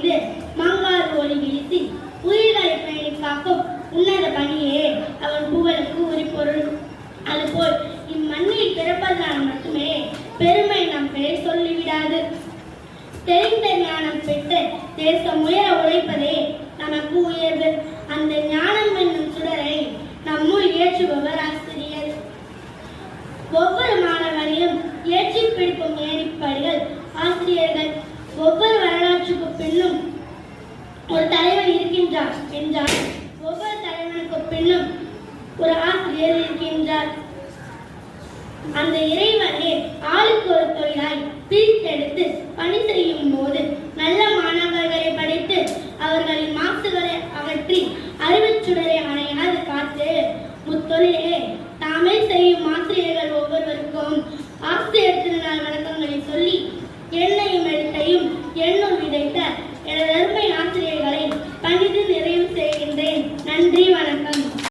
மீது மங்காறு ஒளி வீசி உயிர்களை பேணி காக்கும் உன்னத பணியே அவன் புகழுக்கு உரிபொருள். அதுபோல் இம்மண்ணில் பிறப்பதனால் மட்டுமே பெருமை நம் பெயர் சொல்லிவிடாது. தெரிந்த ஞானம் பெற்று தேசம் உயர உழைப்பதே நமக்கு உயர்வு. அந்த ஞானம் என்னும் சுடரை நம்முள் ஏற்றுபவர் ஆசிரியர். ஒவ்வொரு மாணவனையும் ஏற்றி பிடிக்கும் ஏணிப்படிகள் ஆசிரியர்கள். ஒவ்வொரு வரலாற்றுக்கு பின்னும் ஒரு தலைவன் இருக்கின்றார் என்றால் ஒவ்வொரு தலைவனுக்கு பின்னும் ஒரு ஆசிரியர் இருக்கின்றார். அந்த இறைவனே ஆளுக்கு ஒரு தொழிலாய் பிரித்தெடுத்து பணி செய்யும் போது நல்ல மாணவர்களை படித்து அவர்களின் மாசுகளை அகற்றி அறிவுச்சுடரை அணையாது காத்து முத்தொழிலே தாமே செய்யும் ஆசிரியர்கள் ஒவ்வொருவருக்கும் ஆசிரியர் திருநாள் வணக்கங்களை சொல்லி எண்ணையும் எழுத்தையும் எண்ணுள் விதைத்த எனது அருமை ஆசிரியர்கள்